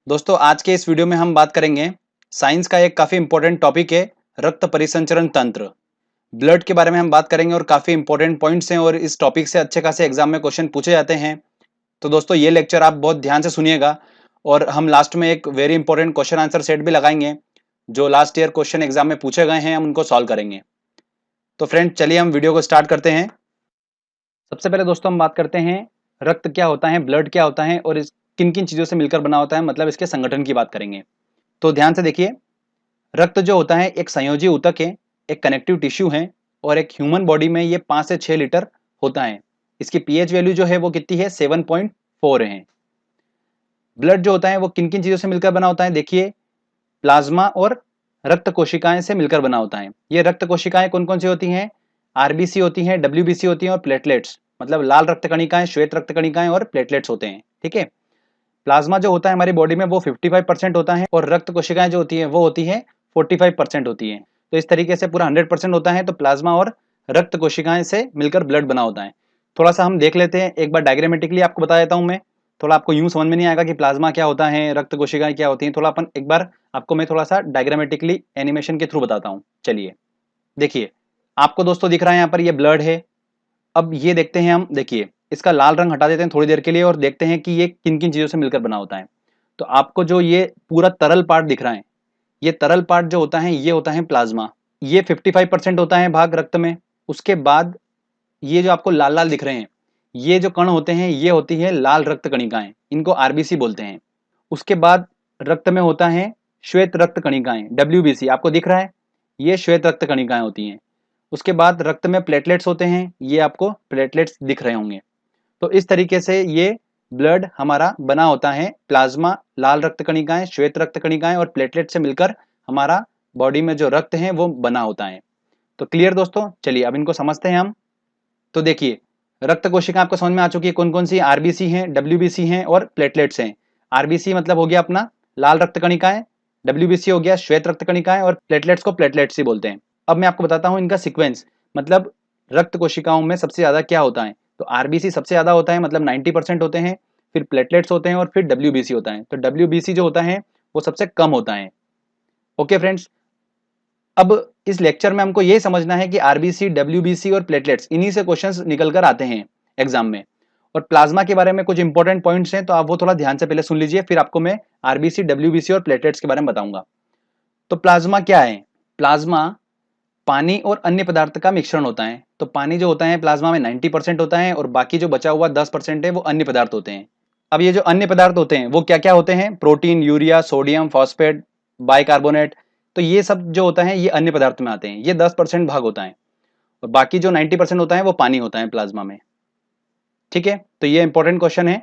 दोस्तों आज के इस वीडियो में हम बात करेंगे साइंस का एक काफी इंपॉर्टेंट टॉपिक है रक्त परिसंचरण तंत्र। ब्लड के बारे में हम बात करेंगे और काफी इंपॉर्टेंट पॉइंट्स हैं और इस टॉपिक से अच्छे खासे एग्जाम में क्वेश्चन पूछे जाते हैं। तो दोस्तों ये लेक्चर आप बहुत ध्यान से सुनिएगा और हम लास्ट में एक very important question answer set भी लगाएंगे जो लास्ट ईयर क्वेश्चन एग्जाम में पूछे गए हैं, हम उनको सॉल्व करेंगे। तो फ्रेंड चलिए हम वीडियो को स्टार्ट करते हैं। सबसे पहले दोस्तों हम बात करते हैं रक्त क्या होता है, ब्लड क्या होता है और किन किन चीजों से मिलकर बना होता है, मतलब इसके संगठन की बात करेंगे। तो ध्यान से देखिए, रक्त जो होता है एक संयोजी ऊतक है, एक कनेक्टिव टिश्यू है और एक ह्यूमन बॉडी में ये 5 से 6 लीटर होता है। इसकी पीएच वैल्यू जो है वो कितनी है, 7.4 है। ब्लड जो होता है वो किन किन चीजों से मिलकर बना होता है, देखिए प्लाज्मा और रक्त कोशिकाएं से मिलकर बना होता है। ये रक्त कोशिकाएं कौन कौन सी होती हैं, आरबीसी होती हैं, डब्ल्यूबीसी होती हैं और प्लेटलेट्स, मतलब लाल रक्त कणिकाएं, श्वेत रक्त कणिकाएं और प्लेटलेट्स होते हैं। ठीक है। प्लाज्मा जो होता है हमारी बॉडी में वो 55% होता है और रक्त कोशिकाएं जो होती है वो होती है 45% होती है। तो इस तरीके से पूरा 100% होता है। तो प्लाज्मा और रक्त कोशिकाएं से मिलकर ब्लड बना होता है। थोड़ा सा हम देख लेते हैं, एक बार डायग्रामेटिकली आपको बता देता हूं मैं। थोड़ा आपको यूं समझ में नहीं आएगा कि प्लाज्मा क्या होता है, रक्त कोशिकाएं क्या होती हैं। थोड़ा अपन एक बार आपको मैं थोड़ा सा डायग्रामेटिकली एनिमेशन के थ्रू बताता हूँ। चलिए देखिए, आपको दोस्तों दिख रहा है यहाँ पर ये ब्लड है। अब ये देखते हैं हम, देखिए इसका लाल रंग हटा देते हैं थोड़ी देर के लिए और देखते हैं कि ये किन किन चीजों से मिलकर बना होता है। तो आपको जो ये पूरा तरल पार्ट दिख रहा है, ये तरल पार्ट जो होता है ये होता है प्लाज्मा। ये 55% होता है भाग रक्त में। उसके बाद ये जो आपको लाल लाल दिख रहे हैं, ये जो कण होते हैं ये होती है लाल रक्त कणिकाएं, इनको आरबीसी बोलते हैं। उसके बाद रक्त में होता है श्वेत रक्त कणिकाएं, डब्ल्यूबीसी आपको दिख रहा है, ये श्वेत रक्त कणिकाएं होती हैं। उसके बाद रक्त में प्लेटलेट्स होते हैं, ये आपको प्लेटलेट्स दिख रहे होंगे। तो इस तरीके से ये ब्लड हमारा बना होता है। प्लाज्मा, लाल रक्त कणिकाएं, श्वेत रक्त कणिकाएं और प्लेटलेट से मिलकर हमारा बॉडी में जो रक्त है वो बना होता है। तो क्लियर दोस्तों, चलिए अब इनको समझते हैं हम। तो देखिए, रक्त कोशिका आपको समझ में आ चुकी है कौन कौन सी, आरबीसी हैं, डब्ल्यूबीसी हैं और प्लेटलेट्स हैं। आरबीसी मतलब हो गया अपना लाल रक्त कणिकाएं, डब्ल्यूबीसी हो गया श्वेत रक्त कणिकाएं और प्लेटलेट्स को प्लेटलेट्स ही बोलते हैं। अब मैं आपको बताता हूं इनका सीक्वेंस, मतलब रक्त कोशिकाओं में सबसे ज्यादा क्या होता है। तो आरबीसी सबसे ज्यादा होता है, मतलब 90% होते हैं, फिर प्लेटलेट्स होते हैं और फिर डब्ल्यूबीसी होता है। तो डब्ल्यूबीसी जो होता है वो सबसे कम होता है। ओके फ्रेंड्स, अब इस लेक्चर में हमको ये समझना है कि आरबीसी, डब्ल्यूबीसी और प्लेटलेट्स, इन्हीं से क्वेश्चंस निकल कर आते हैं एग्जाम में। और प्लाज्मा के बारे में कुछ इंपॉर्टेंट पॉइंट्स हैं, तो आप वो थोड़ा ध्यान से पहले सुन लीजिए, फिर आपको मैं आरबीसी, डब्ल्यूबीसी और प्लेटलेट्स के बारे में बताऊंगा। तो प्लाज्मा क्या है, प्लाज्मा पानी और अन्य पदार्थ का मिश्रण होता है। तो पानी जो होता है प्लाज्मा में 90% होता है और बाकी जो बचा हुआ 10% है वो अन्य पदार्थ होते हैं। अब ये जो अन्य पदार्थ होते हैं वो क्या क्या होते हैं, protein, urea, sodium, phosphate, bicarbonate. तो ये सब जो होता है ये अन्य पदार्थ में आते हैं, ये 10% भाग होता है और बाकी जो 90% होता है वो पानी होता है प्लाज्मा में। ठीक है, तो ये इंपॉर्टेंट क्वेश्चन है,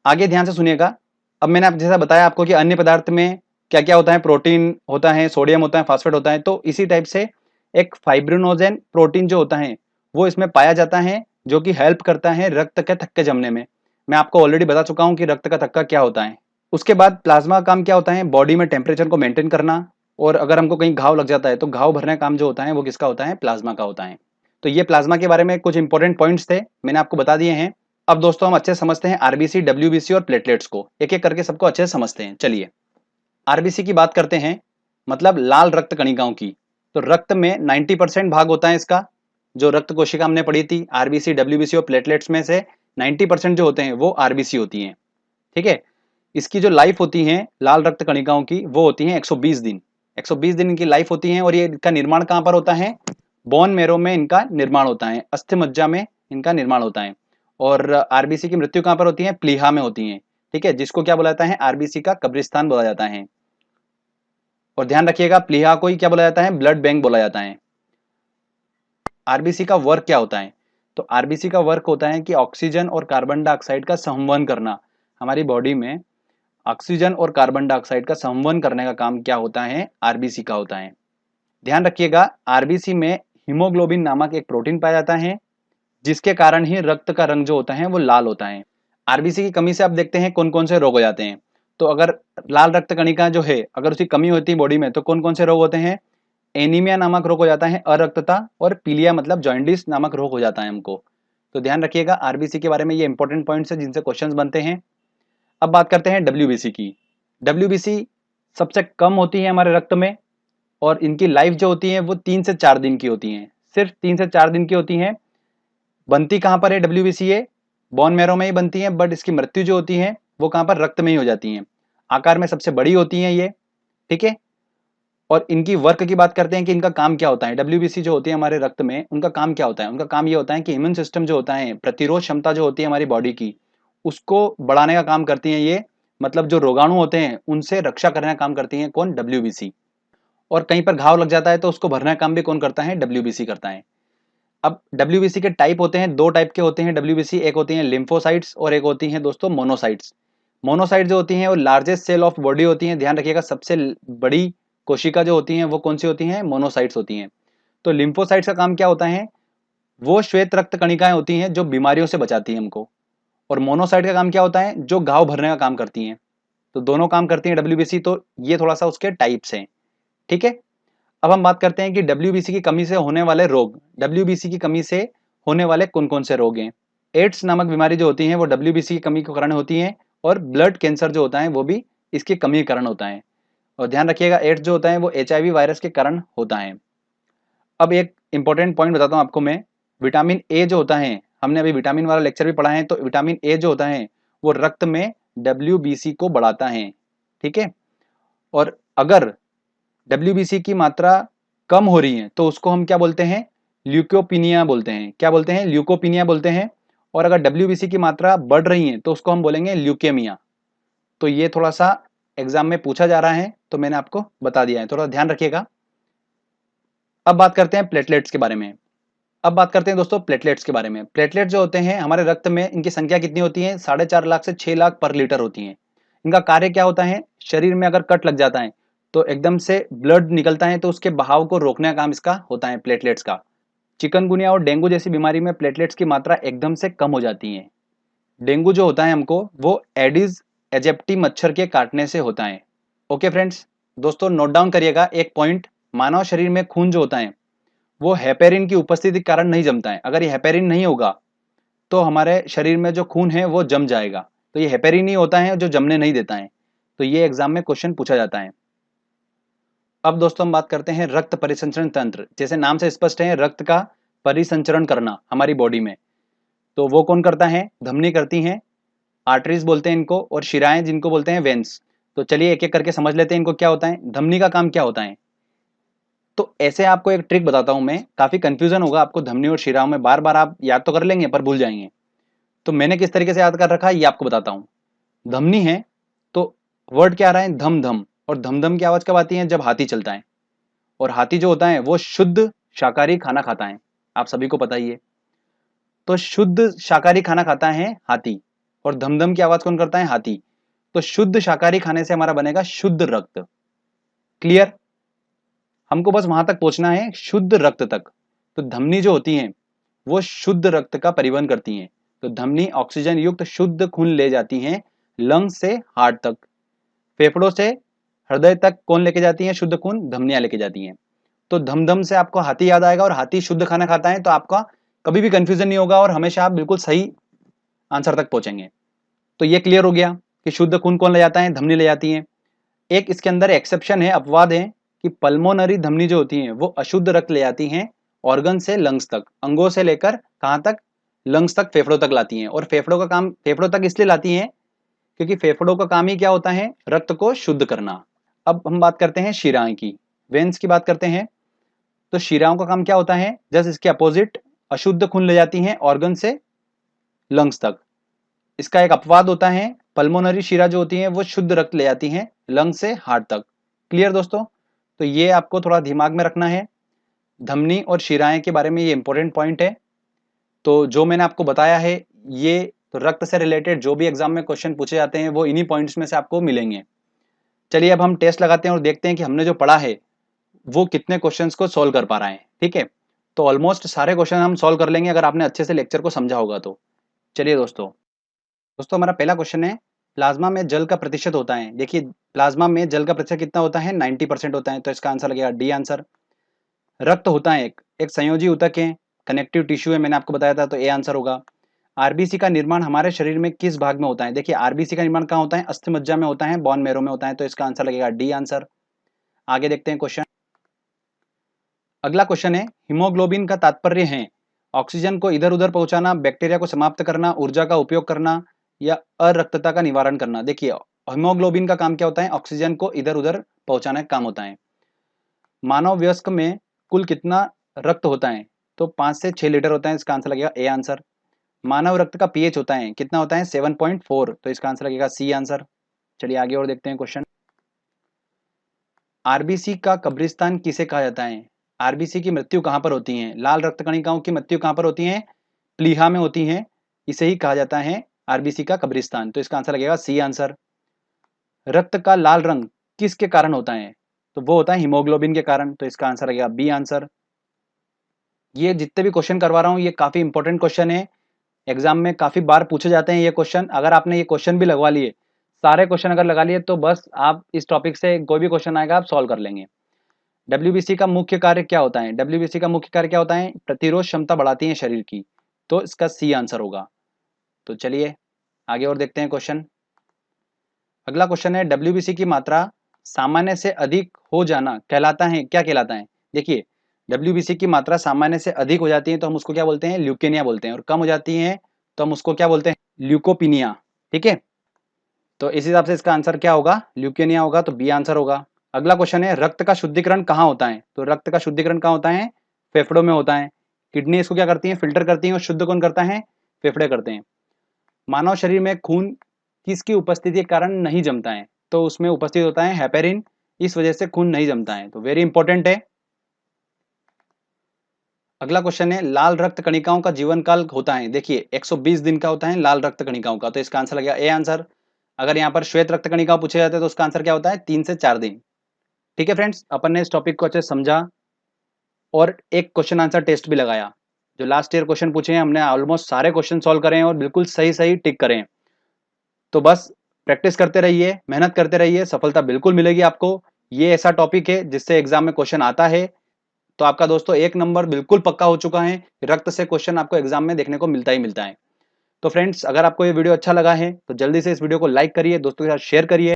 आगे ध्यान से सुनिएगा। अब मैंने आप जैसा बताया आपको कि अन्य पदार्थ में क्या क्या होता है, प्रोटीन होता है, सोडियम होता है, फास्फेट होता है। तो इसी टाइप से एक फाइब्रिनोजेन प्रोटीन जो होता है वो इसमें पाया जाता है, जो कि हेल्प करता है रक्त के थक्के जमने में। मैं आपको ऑलरेडी बता चुका हूं कि रक्त का थक्का क्या होता है। उसके बाद प्लाज्मा का काम क्या होता है, बॉडी में टेम्परेचर को मेंटेन करना, और अगर हमको कहीं घाव लग जाता है तो घाव भरने का काम जो होता है वो किसका होता है, प्लाज्मा का होता है। तो ये प्लाज्मा के बारे में कुछ इंपॉर्टेंट पॉइंट्स थे, मैंने आपको बता दिए हैं। अब दोस्तों हम अच्छे से समझते हैं आरबीसी, डब्ल्यूबीसी और प्लेटलेट्स को, एक एक करके सबको अच्छे से समझते हैं। चलिए आरबीसी की बात करते हैं, मतलब लाल रक्त कणिकाओं की। तो रक्त में 90% भाग होता है इसका, जो रक्त कोशिका हमने पढ़ी थी आरबीसी, डब्ल्यूबीसी और प्लेटलेट्स में से 90% जो होते हैं वो आरबीसी होती हैं। ठीक है, इसकी जो लाइफ होती है लाल रक्त कणिकाओं की वो होती है 120 दिन। 120 दिन इनकी लाइफ होती है और ये इनका निर्माण कहाँ पर होता है, बोन मेरो में इनका निर्माण होता है, अस्थि मज्जा में इनका निर्माण होता है। और आरबीसी की मृत्यु कहाँ पर होती है, प्लीहा में होती है। ठीक है, जिसको क्या बोला जाता है, आरबीसी का कब्रिस्तान बोला जाता है। और ध्यान रखिएगा प्लीहा को ही क्या बोला जाता है, ब्लड बैंक बोला जाता है। आरबीसी का वर्क क्या होता है, तो आरबीसी का वर्क होता है कि ऑक्सीजन और कार्बन डाइऑक्साइड का संवहन करना। हमारी बॉडी में ऑक्सीजन और कार्बन डाइऑक्साइड का संवहन करने का काम क्या होता है, आरबीसी का होता है। ध्यान रखिएगा आरबीसी में हीमोग्लोबिन नामक एक प्रोटीन पाया जाता है, जिसके कारण ही रक्त का रंग जो होता है वो लाल होता है। आरबीसी की कमी से आप देखते हैं कौन कौन से रोग हो जाते हैं। तो अगर लाल रक्त कणिका जो है अगर उसकी कमी होती है बॉडी में तो कौन कौन से रोग होते हैं, एनीमिया नामक रोग हो जाता है, अरक्तता, और पीलिया मतलब जॉइंडिस नामक रोग हो जाता है हमको। तो ध्यान रखिएगा आरबीसी के बारे में, ये इंपॉर्टेंट पॉइंट्स है जिनसे क्वेश्चंस बनते हैं। अब बात करते हैं डब्ल्यूबीसी की। WBC सबसे कम होती है हमारे रक्त में और इनकी लाइफ जो होती है वो 3 से 4 दिन की होती है, सिर्फ 3 से 4 दिन की होती है। बनती कहाँ पर है WBC? ये बोन मैरो में ही बनती है, बट इसकी मृत्यु जो होती है वो कहाँ पर? रक्त में ही हो जाती है। आकार में सबसे बड़ी होती है ये, ठीक है। और इनकी वर्क की बात करते हैं कि इनका काम क्या होता है। WBC जो होती है हमारे रक्त में, उनका काम क्या होता है? उनका काम ये होता है कि इम्यून सिस्टम जो होता है, प्रतिरोध क्षमता जो होती है हमारी बॉडी की, उसको बढ़ाने का काम करती है ये। मतलब जो रोगाणु होते हैं उनसे रक्षा करने का काम करती है कौन? WBC। और कहीं पर घाव लग जाता है तो उसको भरने का काम भी कौन करता है? WBC करता है। अब WBC के टाइप होते हैं, 2 टाइप के होते हैं WBC। एक होती हैं लिम्फोसाइट्स और एक होती हैं दोस्तों मोनोसाइट्स। मोनोसाइट जो होती हैं वो लार्जेस्ट सेल ऑफ बॉडी होती हैं। ध्यान रखिएगा, सबसे बड़ी कोशिका जो होती हैं वो कौन सी होती हैं? मोनोसाइट्स होती हैं। तो लिम्फोसाइट्स का काम क्या होता है? वो श्वेत रक्त कणिकाएं होती हैं जो बीमारियों से बचाती हैं हमको। और मोनोसाइट का काम क्या होता है? जो घाव भरने का काम करती हैं। तो दोनों काम करती हैं WBC। तो ये थोड़ा सा उसके टाइप्स हैं, ठीक है। अब हम बात करते हैं कि WBC की कमी से होने वाले रोग। WBC की कमी से होने वाले कौन कौन से रोग हैं? एड्स नामक बीमारी जो होती है वो WBC की कमी के कारण होती है। और ब्लड कैंसर जो होता है वो भी इसकी कमी के कारण होता है। और ध्यान रखिएगा, एड्स जो होता है वो HIV वायरस के कारण होता है। अब एक इंपॉर्टेंट पॉइंट बताता हूँ आपको मैं। विटामिन ए जो होता है, हमने अभी विटामिन वाला लेक्चर भी पढ़ा है, तो विटामिन ए जो होता है वो रक्त में WBC को बढ़ाता है, ठीक है। और अगर WBC की मात्रा कम हो रही है तो उसको हम क्या बोलते हैं? ल्यूकोपिनिया बोलते हैं। क्या बोलते हैं? ल्यूकोपिनिया बोलते हैं। और अगर WBC की मात्रा बढ़ रही है तो उसको हम बोलेंगे ल्यूकेमिया। तो ये थोड़ा सा एग्जाम में पूछा जा रहा है तो मैंने आपको बता दिया है, थोड़ा ध्यान रखिएगा। अब बात करते हैं प्लेटलेट्स के बारे में। अब बात करते हैं दोस्तों प्लेटलेट्स के बारे में। प्लेटलेट जो होते हैं हमारे रक्त में, इनकी संख्या कितनी होती है? 4.5 लाख से 6 लाख पर लीटर होती है। इनका कार्य क्या होता है? शरीर में अगर कट लग जाता है तो एकदम से ब्लड निकलता है, तो उसके बहाव को रोकने का काम इसका होता है, प्लेटलेट्स का। चिकनगुनिया और डेंगू जैसी बीमारी में प्लेटलेट्स की मात्रा एकदम से कम हो जाती है। डेंगू जो होता है हमको, वो एडिस एजिप्टी मच्छर के काटने से होता है। ओके फ्रेंड्स, दोस्तों नोट डाउन करिएगा एक पॉइंट। मानव शरीर में खून जो होता है वो हेपेरिन की उपस्थिति के कारण नहीं जमता है। अगर ये हेपेरिन नहीं होगा तो हमारे शरीर में जो खून है वो जम जाएगा। तो ये हेपेरिन ही होता है जो जमने नहीं देता है। तो ये एग्जाम में क्वेश्चन पूछा जाता है। अब दोस्तों हम बात करते हैं रक्त परिसंचरण तंत्र। जैसे नाम से स्पष्ट है, रक्त का परिसंचरण करना हमारी बॉडी में, तो वो कौन करता है? धमनी करती हैं, आर्टरीज बोलते हैं इनको, और शिराएं जिनको बोलते हैं वेन्स। तो चलिए एक एक करके समझ लेते हैं इनको क्या होता है। धमनी का काम क्या होता है? तो ऐसे आपको एक ट्रिक बताता हूं मैं, काफी कंफ्यूजन होगा आपको धमनी और शिराओं में, बार बार आप याद तो कर लेंगे पर भूल जाएंगे। तो मैंने किस तरीके से याद कर रखा है ये आपको बताता हूं। धमनी है तो वर्ड क्या आ रहा है? धम धम। और धम धम की आवाज कब आती है? जब हाथी चलता है। और हाथी जो होता है वो शुद्ध शाकाहारी खाना खाता है, आप सभी को पता ही है। तो शुद्ध शाकाहारी खाना खाता है हाथी, और धम धम की आवाज कौन करता है? हाथी। तो शुद्ध शाकाहारी खाने से हमारा बनेगा शुद्ध रक्त। क्लियर? हमको बस वहां तक पहुंचना है, शुद्ध रक्त तक। तो धमनी जो होती है वो शुद्ध रक्त का परिवहन करती हैं। तो धमनी ऑक्सीजन युक्त शुद्ध खून ले जाती हैं लंग्स से हार्ट तक। फेफड़ों से हृदय तक कौन लेके जाती है शुद्ध खून? धमनियां लेके जाती हैं। तो धम धम से आपको हाथी याद आएगा, और हाथी शुद्ध खाना खाता है, तो आपका कभी भी कंफ्यूजन नहीं होगा और हमेशा आप बिल्कुल सही आंसर तक पहुंचेंगे। तो ये क्लियर हो गया कि शुद्ध खून कौन ले जाता है? धमनी ले जाती है। एक इसके अंदर एक्सेप्शन है, अपवाद है, कि पल्मोनरी धमनी जो होती है वो अशुद्ध रक्त ले जाती हैं ऑर्गन से लंग्स तक, अंगों से लेकर कहां तक? लंग्स तक, फेफड़ों तक लाती हैं। और फेफड़ों का काम, फेफड़ों तक इसलिए लाती हैं क्योंकि फेफड़ों का काम ही क्या होता है? रक्त को शुद्ध करना। अब हम बात करते हैं शिराएं की, वेन्स की बात करते हैं। तो शिराओं का काम क्या होता है? जस्ट इसके अपोजिट, अशुद्ध खून ले जाती हैं ऑर्गन से लंग्स तक। इसका एक अपवाद होता है, पल्मोनरी शिरा जो होती है वो शुद्ध रक्त ले जाती हैं लंग से हार्ट तक। क्लियर दोस्तों? तो ये आपको थोड़ा दिमाग में रखना है, धमनी और शिराएं के बारे में ये इंपॉर्टेंट पॉइंट है। तो जो मैंने आपको बताया है ये, तो रक्त से रिलेटेड जो भी एग्जाम में क्वेश्चन पूछे जाते हैं वो इन्हीं पॉइंट्स में से आपको मिलेंगे। चलिए अब हम टेस्ट लगाते हैं और देखते हैं कि हमने जो पढ़ा है वो कितने क्वेश्चंस को सोल्व कर पा रहा है, ठीक है। तो ऑलमोस्ट सारे क्वेश्चन हम सोल्व कर लेंगे अगर आपने अच्छे से लेक्चर को समझा होगा तो। चलिए दोस्तों, हमारा पहला क्वेश्चन है, प्लाज्मा में जल का प्रतिशत होता है। देखिए प्लाज्मा में जल का प्रतिशत कितना होता है? 90% होता है। तो इसका आंसर लगेगा डी आंसर। रक्त होता है एक संयोजी ऊतक है, कनेक्टिव टिश्यू है, मैंने आपको बताया था, तो ए आंसर होगा। आरबीसी का निर्माण हमारे शरीर में किस भाग में होता है? देखिए आरबीसी का निर्माण कहाँ होता है? अस्थि मज्जा में होता है, बोन मैरो में होता है, तो इसका आंसर लगेगा डी आंसर। आगे देखते हैं क्वेश्चन। अगला क्वेश्चन है, हीमोग्लोबिन का तात्पर्य है ऑक्सीजन को इधर उधर पहुंचाना, बैक्टीरिया को समाप्त करना, ऊर्जा का उपयोग करना या अरक्तता का निवारण करना। देखिए हीमोग्लोबिन का काम क्या होता है? ऑक्सीजन को इधर उधर पहुंचाने का काम होता है। मानव वयस्क में कुल कितना रक्त होता है? तो 5 से 6 लीटर होता है, इसका आंसर लगेगा ए आंसर। मानव रक्त का पीएच होता है कितना होता है? 7.4, तो इसका आंसर लगेगा सी आंसर। चलिए आगे और देखते हैं क्वेश्चन। आरबीसी का कब्रिस्तान किसे कहा जाता है? आरबीसी की मृत्यु कहां पर होती है? लाल रक्त कणिकाओं की मृत्यु कहां पर होती है? प्लीहा में होती है, इसे ही कहा जाता है आरबीसी का कब्रिस्तान, तो इसका आंसर लगेगा सी आंसर। रक्त का लाल रंग किसके कारण होता है? तो वो होता है हीमोग्लोबिन के कारण, तो इसका आंसर लगेगा बी आंसर। ये जितने भी क्वेश्चन करवा रहा हूं ये काफी इंपॉर्टेंट क्वेश्चन है, एग्जाम में काफी बार पूछे जाते हैं ये क्वेश्चन। अगर आपने ये क्वेश्चन भी लगवा लिए, सारे क्वेश्चन अगर लगा लिए, तो बस आप इस टॉपिक से कोई भी क्वेश्चन आएगा आप सॉल्व कर लेंगे। डब्ल्यूबीसी का मुख्य कार्य क्या होता है? डब्ल्यूबीसी का मुख्य कार्य क्या होता है? प्रतिरोध क्षमता बढ़ाती है शरीर की, तो इसका सी आंसर होगा। तो चलिए आगे और देखते हैं क्वेश्चन। अगला क्वेश्चन है, डब्ल्यूबीसी की मात्रा सामान्य से अधिक हो जाना कहलाता है, क्या कहलाता है? देखिए डब्ल्यूबीसी की मात्रा सामान्य से अधिक हो जाती है तो हम उसको क्या बोलते हैं? ल्यूकेनिया बोलते हैं, और कम हो जाती है तो हम उसको क्या बोलते हैं? ल्यूकोपिनिया। ठीक है, तो इस हिसाब से इसका आंसर क्या होगा? ल्यूकेनिया होगा, तो बी आंसर होगा। अगला क्वेश्चन है, रक्त का शुद्धिकरण कहाँ होता है? तो रक्त का शुद्धिकरण कहाँ होता है? फेफड़ों में होता है। किडनी इसको क्या करती है? फिल्टर करती है, और शुद्ध कौन करता है? फेफड़े करते हैं। मानव शरीर में खून किसकी उपस्थिति के कारण नहीं जमता है? तो उसमें उपस्थित होता है हेपेरिन, इस वजह से खून नहीं जमता है, तो वेरी इंपॉर्टेंट है। अगला क्वेश्चन है, लाल रक्त कणिकाओं का जीवन काल होता है, देखिए 120 दिन का होता है लाल रक्त कणिकाओं का, तो इसका आंसर लगेगा ए आंसर। अगर यहाँ पर श्वेत रक्त कणिका पूछे जाते हैं तो उसका आंसर क्या होता है? 3 से 4 दिन। ठीक है फ्रेंड्स, अपन ने इस टॉपिक को अच्छे से समझा और एक क्वेश्चन आंसर टेस्ट भी लगाया। जो लास्ट ईयर क्वेश्चन पूछे हैं हमने ऑलमोस्ट सारे क्वेश्चन सॉल्व करे हैं और बिल्कुल सही सही टिक करे हैं। तो बस प्रैक्टिस करते रहिए, मेहनत करते रहिए, सफलता बिल्कुल मिलेगी आपको। ये ऐसा टॉपिक है जिससे एग्जाम में क्वेश्चन आता है, तो आपका दोस्तों 1 नंबर बिल्कुल पक्का हो चुका है। रक्त से क्वेश्चन आपको एग्जाम में देखने को मिलता ही मिलता है। तो फ्रेंड्स, अगर आपको ये वीडियो अच्छा लगा है तो जल्दी से इस वीडियो को लाइक करिए, दोस्तों के साथ शेयर करिए।